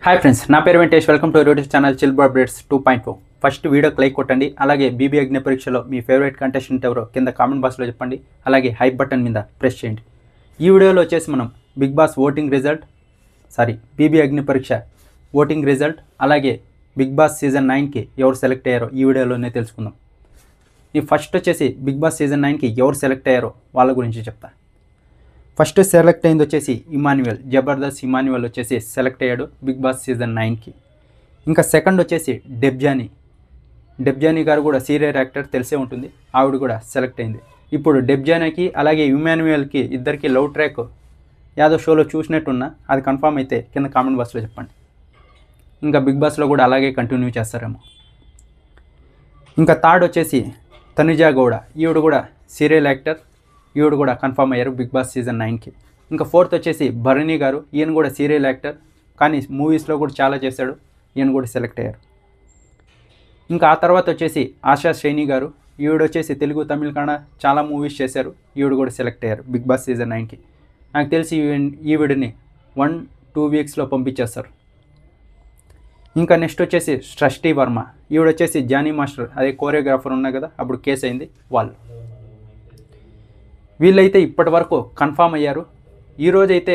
Hi friends, నా పేరు Venkatesh. Welcome to YouTube channel chill updates 2.4. First వీడియోకి లైక్ కొట్టండి. అలాగే బీబీ అగ్ని పరీక్షలో మీ ఫేవరెట్ కంటెస్టెంట్ ఎవరో కింద కామెంట్ బాక్స్లో చెప్పండి. అలాగే హైప్ బటన్ మీద ప్రెస్ చేయండి. ఈ వీడియోలో వచ్చేసి మనం Bigg Boss voting result, BB Agni Pariksha voting result, అలాగే బిగ్ బాస్ సీజన్ 9కి ఎవరు సెలెక్ట్ అయ్యారో ఈ వీడియోలోనే తెలుసుకుందాం. ఈ ఫస్ట్ వచ్చేసి బిగ్ బాస్ సీజన్ 9కి ఎవరు సెలెక్ట్ అయ్యారో వాళ్ళ గురించి చెప్తా. ఫస్ట్ సెలెక్ట్ అయింది వచ్చేసి ఇమాన్యుయల్, జబర్దస్త్ ఇమాన్యుయల్ వచ్చేసి సెలెక్ట్ అయ్యాడు బిగ్ బాస్ సీజన్ 9కి. ఇంకా సెకండ్ వచ్చేసి డెబ్జానీ గారు కూడా సీరియల్ యాక్టర్ తెలిసే ఉంటుంది, ఆవిడ కూడా సెలెక్ట్ అయింది. ఇప్పుడు డెబ్జానీకి అలాగే ఇమాన్యుయల్కి ఇద్దరికి లవ్ ట్రాక్ యాదో షోలో చూసినట్టున్నా, అది కన్ఫామ్ అయితే కింద కామెంట్ బాక్స్లో చెప్పండి. ఇంకా బిగ్ బాస్లో కూడా అలాగే కంటిన్యూ చేస్తారేమో. ఇంకా థర్డ్ వచ్చేసి తనుజా గౌడ, ఈవిడ కూడా సీరియల్ యాక్టర్, ఈవిడ కూడా కన్ఫర్మ్ అయ్యారు బిగ్ బాస్ సీజన్ 9కి. ఇంకా ఫోర్త్ వచ్చేసి భరణి గారు, ఈయన కూడా సీరియల్ యాక్టర్, కానీ మూవీస్లో కూడా చాలా చేశాడు, ఈయన కూడా సెలెక్ట్ అయ్యారు. ఇంకా ఆ తర్వాత వచ్చేసి ఆశా శ్రేణి గారు, ఈవిడ వచ్చేసి తెలుగు తమిళ కన్నడ చాలా మూవీస్ చేశారు, ఈవిడ కూడా సెలెక్ట్ అయ్యారు బిగ్ బాస్ సీజన్ 9కి. నాకు తెలిసి ఈవిడని 1-2 వీక్స్లో పంపించేస్తారు. ఇంకా నెక్స్ట్ వచ్చేసి సృష్టి వర్మ, ఈవిడ వచ్చేసి జానీ మాస్టర్ అదే కోరియోగ్రాఫర్ ఉన్నా కదా, అప్పుడు కేసు అయింది వాళ్ళు. వీళ్ళైతే ఇప్పటి వరకు కన్ఫామ్ అయ్యారు. ఈరోజైతే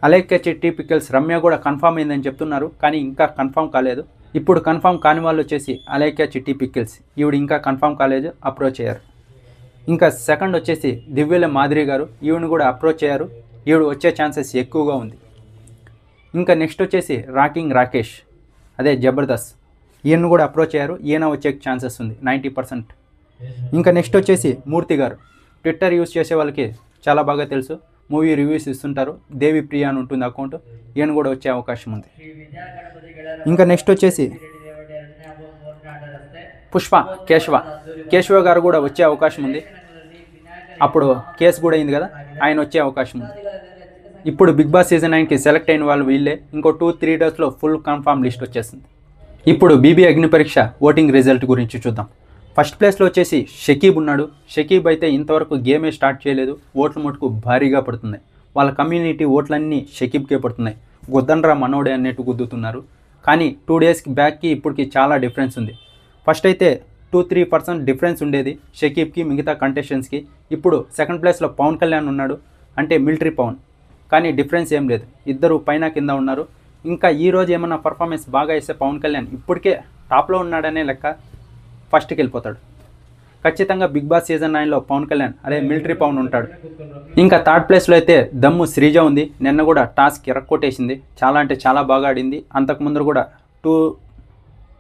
అలేఖ్య చిట్టి పికిల్స్ రమ్య కూడా కన్ఫామ్ అయిందని చెప్తున్నారు, కానీ ఇంకా కన్ఫామ్ కాలేదు. ఇప్పుడు కన్ఫామ్ కాని వాళ్ళు వచ్చేసి అలేఖ్య చిట్టి పికిల్స్, ఈవిడ ఇంకా కన్ఫామ్ కాలేదు, అప్రోచ్ అయ్యారు. ఇంకా సెకండ్ వచ్చేసి దివ్యల మాదిరి గారు, ఈవిడని కూడా అప్రోచ్ అయ్యారు, ఈవిడ వచ్చే ఛాన్సెస్ ఎక్కువగా ఉంది. ఇంకా నెక్స్ట్ వచ్చేసి రాకింగ్ రాకేష్ అదే జబర్దస్త్, ఈయన కూడా అప్రోచ్ అయ్యారు, ఈయన వచ్చే ఛాన్సెస్ ఉంది 90%. ఇంకా నెక్స్ట్ వచ్చేసి మూర్తి గారు, ట్విట్టర్ యూస్ చేసే వాళ్ళకి చాలా బాగా తెలుసు, మూవీ రివ్యూస్ ఇస్తుంటారు, దేవి ప్రియా అని ఉంటుంది అకౌంట్, ఈయన కూడా వచ్చే అవకాశం ఉంది. ఇంకా నెక్స్ట్ వచ్చేసి పుష్ప కేశవ గారు కూడా వచ్చే అవకాశం ఉంది, అప్పుడు కేసు కూడా అయింది కదా, ఆయన వచ్చే అవకాశం ఉంది. ఇప్పుడు బిగ్ బాస్ సీజన్ 9కి సెలెక్ట్ అయిన వాళ్ళు వీళ్ళే, ఇంకో 2-3 డేస్లో ఫుల్ కన్ఫామ్ లిస్ట్ వచ్చేస్తుంది. ఇప్పుడు BB Agni Pariksha voting result గురించి చూద్దాం. ఫస్ట్ ప్లేస్లో వచ్చేసి షకీబ్ ఉన్నాడు. షకీబ్ అయితే ఇంతవరకు గేమే స్టార్ట్ చేయలేదు, ఓట్ల మటుకు భారీగా పడుతున్నాయి, వాళ్ళ కమ్యూనిటీ ఓట్లన్నీ షకీబ్కే పడుతున్నాయి, గుద్దన్రా మనోడే అన్నట్టు గుద్దుతున్నారు. కానీ 2 డేస్కి బ్యాక్కి ఇప్పటికి చాలా డిఫరెన్స్ ఉంది. ఫస్ట్ అయితే 2-3% డిఫరెన్స్ ఉండేది షకీబ్కి మిగతా కంటెస్టెంట్స్కి. ఇప్పుడు సెకండ్ ప్లేస్లో పవన్ కళ్యాణ్ ఉన్నాడు, అంటే మిలిటరీ పవన్, కానీ డిఫరెన్స్ ఏం లేదు, ఇద్దరు పైన కింద ఉన్నారు. ఇంకా ఈరోజు ఏమన్నా పర్ఫార్మెన్స్ బాగా ఇస్తే పవన్ కళ్యాణ్ ఇప్పటికే టాప్లో ఉన్నాడనే లెక్క, ఫస్ట్కి వెళ్ళిపోతాడు. ఖచ్చితంగా బిగ్ బాస్ సీజన్ 9లో పవన్ కళ్యాణ్ అదే మిలిటరీ పవన్ ఉంటాడు. ఇంకా థర్డ్ ప్లేస్లో అయితే దమ్ము శ్రీజ ఉంది, నిన్న కూడా టాస్క్ ఎరక్కొట్టేసింది, చాలా అంటే చాలా బాగా ఆడింది. అంతకుముందు కూడా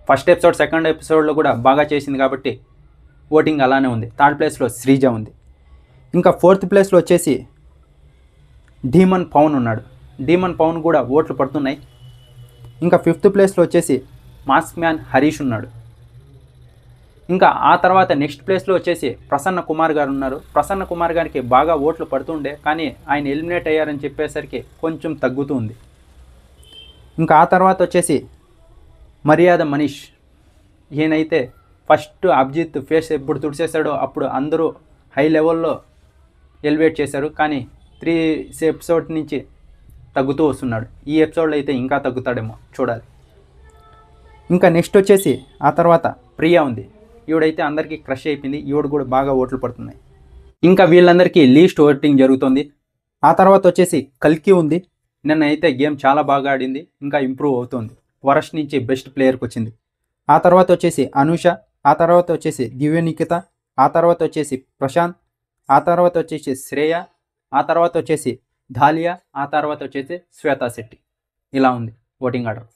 ఫస్ట్ ఎపిసోడ్ సెకండ్ ఎపిసోడ్లో కూడా బాగా చేసింది కాబట్టి ఓటింగ్ అలానే ఉంది. థర్డ్ ప్లేస్లో శ్రీజ ఉంది. ఇంకా ఫోర్త్ ప్లేస్లో వచ్చేసి డీమన్ పవన్ ఉన్నాడు, డీమన్ పవన్ కూడా ఓట్లు పడుతున్నాయి. ఇంకా ఫిఫ్త్ ప్లేస్లో వచ్చేసి మాస్క్ మ్యాన్ హరీష్ ఉన్నాడు. ఇంకా ఆ తర్వాత నెక్స్ట్ ప్లేస్లో వచ్చేసి ప్రసన్న కుమార్ గారు ఉన్నారు. ప్రసన్న కుమార్ గారికి బాగా ఓట్లు పడుతుండే, కానీ ఆయన ఎలిమినేట్ అయ్యారని చెప్పేసరికి కొంచెం తగ్గుతుంది. ఇంకా ఆ తర్వాత వచ్చేసి మర్యాద మనీష్, ఈయనైతే ఫస్ట్ అభిజిత్ ఫేస్ ఎప్పుడు తుడిచేశాడో అప్పుడు అందరూ హై లెవెల్లో ఎలివేట్ చేశారు, కానీ 3 ఎపిసోడ్ నుంచి తగ్గుతూ వస్తున్నాడు. ఈ ఎపిసోడ్లో అయితే ఇంకా తగ్గుతాడేమో చూడాలి. ఇంకా నెక్స్ట్ వచ్చేసి ఆ తర్వాత ప్రియా ఉంది, ఈవిడైతే అందరికీ క్రష్ అయిపోయింది, ఈవిడ కూడా బాగా ఓట్లు పడుతున్నాయి. ఇంకా వీళ్ళందరికీ లీస్ట్ ఓటింగ్ జరుగుతుంది. ఆ తర్వాత వచ్చేసి కల్కి ఉంది, నిన్న అయితే గేమ్ చాలా బాగా ఆడింది, ఇంకా ఇంప్రూవ్ అవుతుంది, వరస్ట్ నుంచి బెస్ట్ ప్లేయర్కి వచ్చింది. ఆ తర్వాత వచ్చేసి అనూష, ఆ తర్వాత వచ్చేసి దివ్య నిఖిత, ఆ తర్వాత వచ్చేసి ప్రశాంత్, ఆ తర్వాత వచ్చేసి శ్రేయ, ఆ తర్వాత వచ్చేసి ధాలియా, ఆ తర్వాత వచ్చేసి శ్వేతా శెట్టి. ఇలా ఉంది ఓటింగ్ ఆర్డర్.